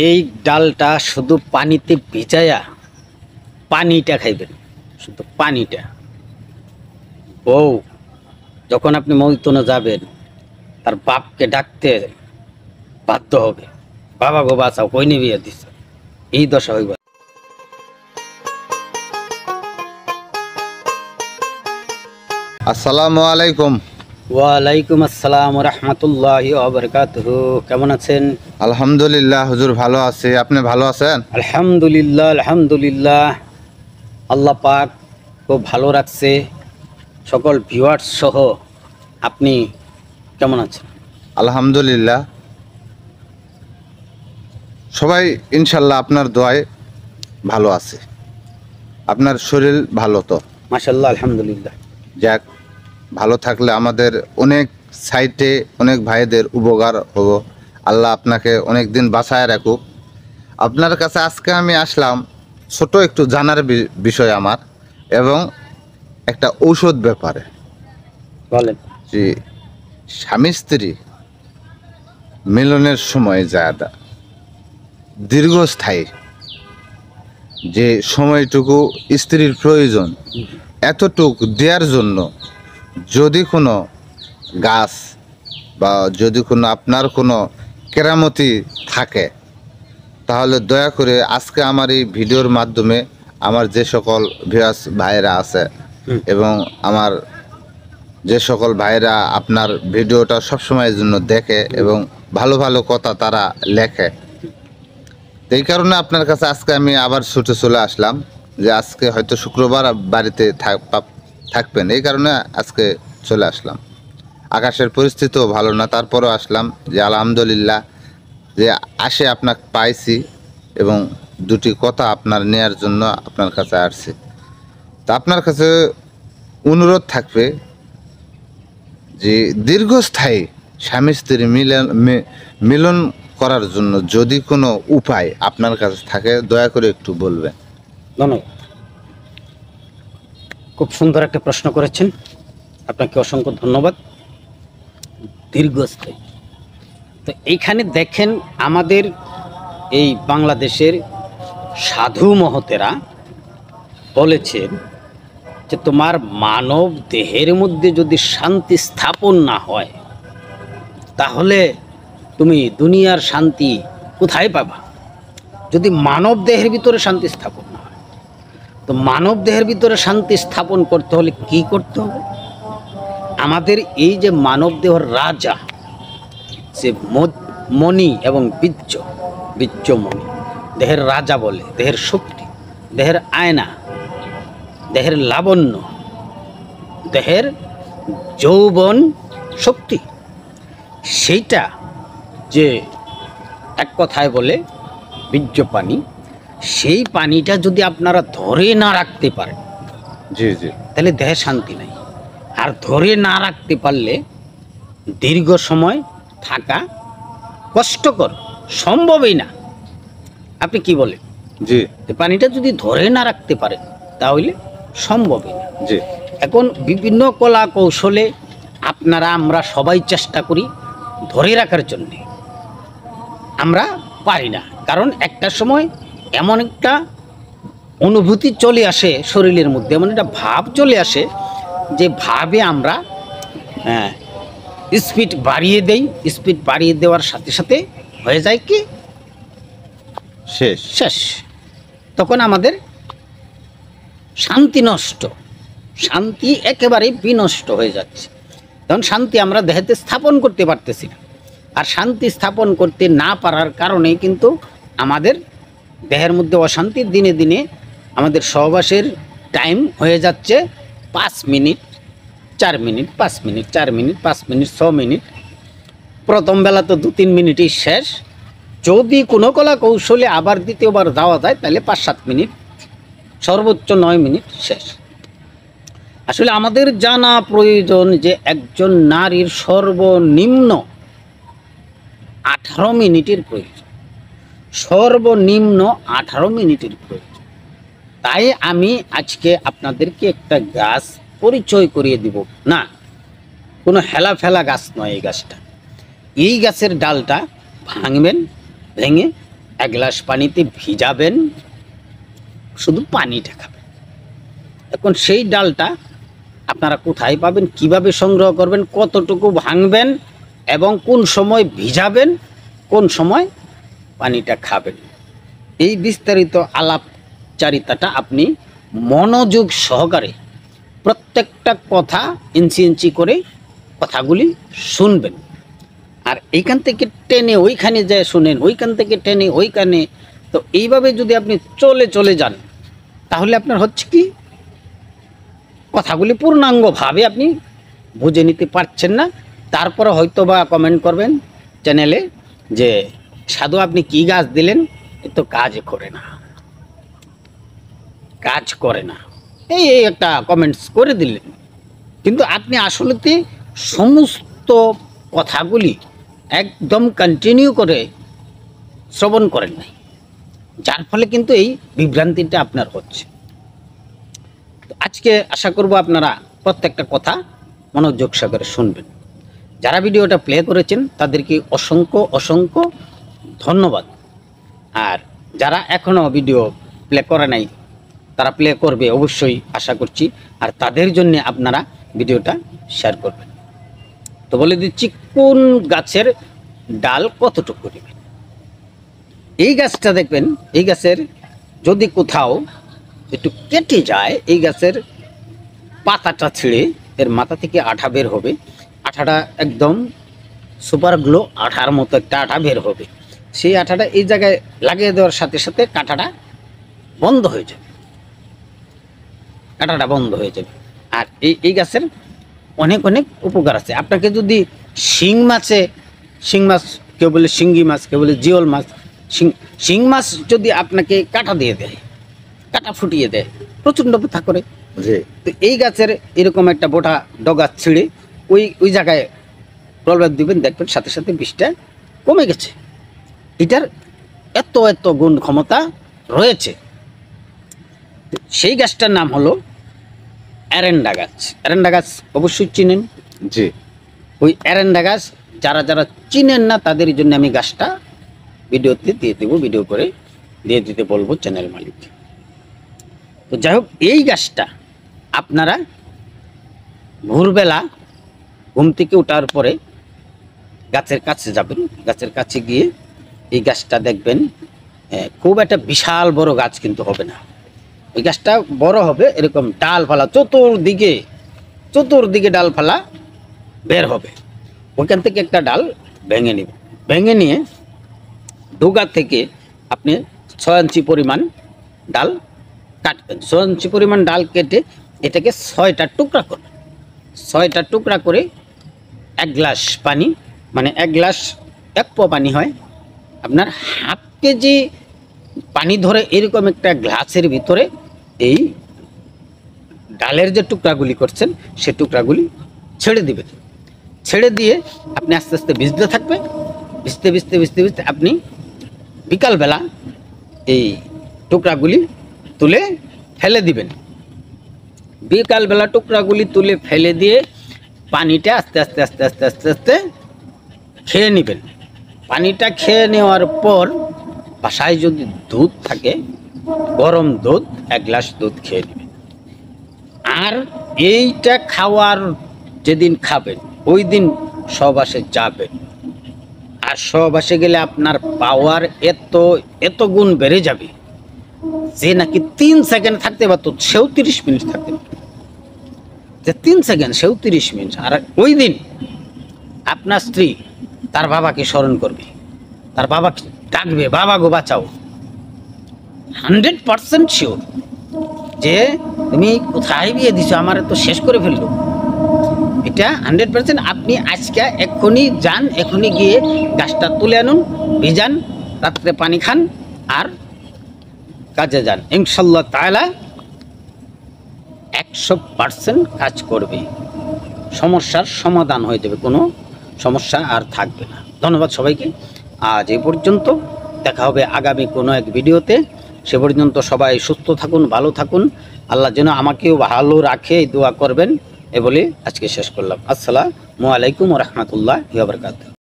এই ডালটা শুধু পানিতে ভিজায়া পানিটা খাইবেন, শুধু পানিটা। বউ যখন আপনি মৈতনে যাবেন, তার বাপকে ডাকতে বাধ্য হবে, বাবা গো বাঁচাও, কই নিয়ে বিয়ে দিচ্ছে, এই দশা হইব। আসসালামু আলাইকুম। ওয়ালাইকুম আসসালাম রহমতুল্লাহি ওয়া বারাকাতুহু। কেমন আছেন? আলহামদুলিল্লাহ হুজুর, ভালো আছি। আপনি ভালো আছেন? আলহামদুলিল্লাহ আলহামদুলিল্লাহ, আল্লাহ পাক খুব ভালো রাখছে। সকল ভিউয়ার্স সহ আপনি কেমন আছেন? আলহামদুলিল্লাহ, সবাই ইনশাল্লাহ আপনার দোয়ায় ভালো আছে। আপনার শরীর ভালো তো? মাশাআল্লাহ, আলহামদুলিল্লাহ। যাক, ভালো থাকলে আমাদের অনেক সাইটে অনেক ভাইদের উপকার হবো। আল্লাহ আপনাকে অনেক দিন বাঁচায় রাখুক। আপনার কাছে আজকে আমি আসলাম ছোট একটু জানার বিষয় আমার, এবং একটা ঔষধ ব্যাপারে। বলেন। যে স্বামী স্ত্রী মিলনের সময় যারা দীর্ঘস্থায়ী, যে সময়টুকু স্ত্রীর প্রয়োজন, এতটুকু দেওয়ার জন্য যদি কোনো গাছ বা যদি কোনো আপনার কোনো কেরামতি থাকে, তাহলে দয়া করে আজকে আমার এই ভিডিওর মাধ্যমে আমার যে সকল ভিউয়ার্স ভাইয়েরা আছে এবং আমার যে সকল ভাইরা আপনার ভিডিওটা সবসময়ের জন্য দেখে এবং ভালো ভালো কথা তারা লেখে, এই কারণে আপনার কাছে আজকে আমি আবার ছুটে চলে আসলাম। যে আজকে হয়তো শুক্রবার বাড়িতে থাকবেন, এই কারণে আজকে চলে আসলাম। আকাশের পরিস্থিতিও ভালো না, তারপরেও আসলাম। যে আলহামদুলিল্লাহ যে আসে আপনাকে পাইছি এবং দুটি কথা আপনার নেয়ার জন্য আপনার কাছে আসছি। তা আপনার কাছে অনুরোধ থাকবে যে দীর্ঘস্থায়ী স্বামী স্ত্রী মিলন করার জন্য যদি কোনো উপায় আপনার কাছে থাকে, দয়া করে একটু বলবেন। ধন্যবাদ। খুব সুন্দর একটা প্রশ্ন করেছেন, আপনাকে অসংখ্য ধন্যবাদ। দীর্ঘস্থায়ী, তো এইখানে দেখেন আমাদের এই বাংলাদেশের সাধু মহতেরা বলেছেন যে তোমার মানব দেহের মধ্যে যদি শান্তি স্থাপন না হয়, তাহলে তুমি দুনিয়ার শান্তি কোথায় পাবা? যদি মানব দেহের ভিতরে শান্তি স্থাপন না হয়, তো মানব দেহের ভিতরে শান্তি স্থাপন করতে হলে কি করতে হবে? আমাদের এই যে মানব দেহের রাজা, সে মণি এবং বীর্যমণি, দেহের রাজা বলে, দেহের শক্তি, দেহের আয়না, দেহের লাবণ্য, দেহের যৌবন শক্তি, সেইটা যে এক কথায় বলে বীর্য পানি, সেই পানিটা যদি আপনারা ধরে না রাখতে পারেন, জি জি, তাহলে দেহে শান্তি নাই। আর ধরে না রাখতে পারলে দীর্ঘ সময় থাকা কষ্টকর, সম্ভবই না। আপনি কি বলেন? জি, পানিটা যদি ধরে না রাখতে পারেন তাহলে সম্ভবই না। জি, এখন বিভিন্ন কলা কৌশলে আমরা সবাই চেষ্টা করি ধরে রাখার জন্যে, আমরা পারি না। কারণ একটা সময় এমন একটা অনুভূতি চলে আসে শরীরের মধ্যে, এমন একটা ভাব চলে আসে যে ভাবে আমরা স্পিড বাড়িয়ে দেই। স্পিড বাড়িয়ে দেওয়ার সাথে সাথে হয়ে যায় কি শেষ। তখন আমাদের শান্তি নষ্ট, শান্তি একেবারে বিনষ্ট হয়ে যাচ্ছে। তখন শান্তি আমরা দেহেতে স্থাপন করতে পারতেছি না। আর শান্তি স্থাপন করতে না পারার কারণে কিন্তু আমাদের দেহের মধ্যে অশান্তি দিনে দিনে, আমাদের সহবাসের টাইম হয়ে যাচ্ছে 5 minute 4 minute, 5 minute 4 minute, 5 minute 6 minute. প্রথম বেলা তো 2-3 মিনিটই শেষ। যদি কোনো কলা কৌশলে আবার দ্বিতীয়বার যাওয়া যায় তাহলে 5-7 মিনিট, সর্বোচ্চ 9 মিনিট শেষ। আসলে আমাদের জানা প্রয়োজন যে একজন নারীর সর্বনিম্ন 18 মিনিটের প্রয়োজন, সর্বনিম্ন 18 মিনিটের প্রয়োজন। তাই আমি আজকে আপনাদেরকে একটা গাছ পরিচয় করিয়ে দিব। না, কোনো হেলা ফেলা গাছ নয় এই গাছটা। এই গাছের ডালটা ভাঙবেন, ভেঙে এক গ্লাস পানিতে ভিজাবেন, শুধু পানিটা খাবেন। এখন সেই ডালটা আপনারা কোথায় পাবেন, কিভাবে সংগ্রহ করবেন, কতটুকু ভাঙবেন এবং কোন সময় ভিজাবেন, কোন সময় পানিটা খাবেন, এই বিস্তারিত আলাপচারিতাটা আপনি মনোযোগ সহকারে প্রত্যেকটা কথা ইঞ্চি ইঞ্চি করে কথাগুলি শুনবেন। আর এইখান থেকে টেনে ওইখানে যায় শুনেন, ওইখান থেকে টেনে ওইখানে, তো এইভাবে যদি আপনি চলে যান তাহলে আপনার হচ্ছে কি কথাগুলি পূর্ণাঙ্গভাবে আপনি বুঝে নিতে পারছেন না। তারপরে হয়তো বা কমেন্ট করবেন চ্যানেলে যে সাধু আপনি কি গাছ দিলেন, এ তো কাজ করে না, কাজ করে না, এই একটা কমেন্টস করে দিলেন। কিন্তু আপনি আসলেতে সমস্ত কথাগুলি একদম কন্টিনিউ করে শ্রবণ করেন নাই, যার ফলে কিন্তু এই বিভ্রান্তিটা আপনার হচ্ছে। আজকে আশা করব আপনারা প্রত্যেকটা কথা মনোযোগ সহকারে শুনবেন। যারা ভিডিওটা প্লে করেছেন তাদেরকে অসংখ্য অসংখ্য ধন্যবাদ। আর যারা এখনও ভিডিও প্লে করে নাই তারা প্লে করবে অবশ্যই আশা করছি, আর তাদের জন্য আপনারা ভিডিওটা শেয়ার করবেন। তো বলে দিচ্ছি কোন গাছের ডাল কতটুকু নেবেন। এই গাছটা দেখবেন, এই গাছের যদি কোথাও একটু কেটে যায়, এই গাছের পাতাটা ছিঁড়ে এর মাথা থেকে আঠা বের হবে, আঠাটা একদম সুপার গ্লো আঠার মতো একটা আঠা বের হবে। সেই আঠাটা এই জায়গায় লাগিয়ে দেওয়ার সাথে সাথে কাঁটাটা বন্ধ হয়ে যাবে, কাঁটাটা বন্ধ হয়ে যাবে। আর এই গাছের অনেক অনেক উপকার আছে। আপনাকে যদি শিং মাছ, কেউ বলে শিঙ্গি মাছ, কেউ বলে জিওল মাছ, শিং মাছ যদি আপনাকে কাঁটা দিয়ে দেয়, কাঁটা ফুটিয়ে দেয়, প্রচণ্ড ব্যথা করে, তো এই গাছের এরকম একটা বোটা ডগা ছিঁড়ে ওই জায়গায় প্রলেপ দিবেন, দেখবেন সাথে সাথে বিষটা কমে গেছে। এটার এত গুণ ক্ষমতা রয়েছে। সেই গাছটার নাম হলো এরেন্ডা গাছ। এরেন্ডা গাছ অবশ্যই চিনেন। জি। ওই এরেন্ডা গাছ যারা চিনেন না তাদের জন্য আমি গাছটা ভিডিওতে দিয়ে দেবো, ভিডিও করে দিয়ে দিতে বলবো চ্যানেল মালিক। তো যাই হোক, এই গাছটা আপনারা ভোরবেলা ঘুম থেকে ওঠার পরে গাছের কাছে যাবেন, গাছের কাছে গিয়ে এই গাছটা দেখবেন খুব একটা বিশাল বড় গাছ কিন্তু হবে না। ওই গাছটা বড় হবে এরকম ডালপালা চতুর্দিকে ডালপালা বের হবে। ওইখান থেকে একটা ডাল ভেঙে নেবে, ভেঙে নিয়ে ডোগা থেকে আপনি 6 ইঞ্চি পরিমাণ ডাল কাটবেন। 6 ইঞ্চি পরিমাণ ডাল কেটে এটাকে 6টা টুকরা করবেন। 6টা টুকরা করে 1 গ্লাস পানি, মানে 1 গ্লাস 1 পোয়া পানি হয়, আপনার হাফ কেজি পানি ধরে এরকম একটা গ্লাসের ভিতরে এই ডালের যে টুকরাগুলি করছেন সে টুকরাগুলি ছেড়ে দিবেন। ছেড়ে দিয়ে আপনি আস্তে আস্তে ভিজতে থাকবে, ভিজতে আপনি বিকালবেলা এই টুকরাগুলি তুলে ফেলে দিবেন। বিকালবেলা টুকরাগুলি তুলে ফেলে দিয়ে পানিটা আস্তে আস্তে খেয়ে নেবেন। পানিটা খেয়ে নেওয়ার পর বাসায় যদি দুধ থাকে, গরম দুধ 1 গ্লাস দুধ খেয়ে নেবেন। আর এইটা খাওয়ার যেদিন খাবেন ওই দিন সহবাসে যাবেন। আর সহবাসে গেলে আপনার পাওয়ার এত গুণ বেড়ে যাবে যে নাকি 3 সেকেন্ড থাকতে পারতো সেও 30 মিনিট থাকতে পারত, যে 3 সেকেন্ড সেও 30 মিনিট। আর ওই দিন আপনার স্ত্রী তার বাবাকে স্মরণ করবে, তার বাবাকে ডাকবে, বাবা গো বাঁচাও। 100% শিওর যে তুমি কোথায় বিয়ে দিছো, আমার তো শেষ করে ফেললো। এটা 100% আপনি আজকে এক্ষুনি যান, এক্ষুনি গিয়ে গাছটা তুলে আনুন, ভিজান, রাত্রে পানি খান আর কাজে যান। ইনশাল্লাহ তাআলা 100% কাজ করবে, সমস্যার সমাধান হয়ে যাবে, কোনো সমস্যা আর থাকবে না। ধন্যবাদ সবাইকে। আজ এই পর্যন্ত, দেখা হবে আগামী কোনো এক ভিডিওতে। সে পর্যন্ত সবাই সুস্থ থাকুন, ভালো থাকুন, আল্লাহ যেন আমাকেও ভালো রাখে এই দোয়া করবেন। এ বলে আজকে শেষ করলাম। আসসালামু আলাইকুম ওয়া রাহমাতুল্লাহি ওয়া বারাকাতুহু।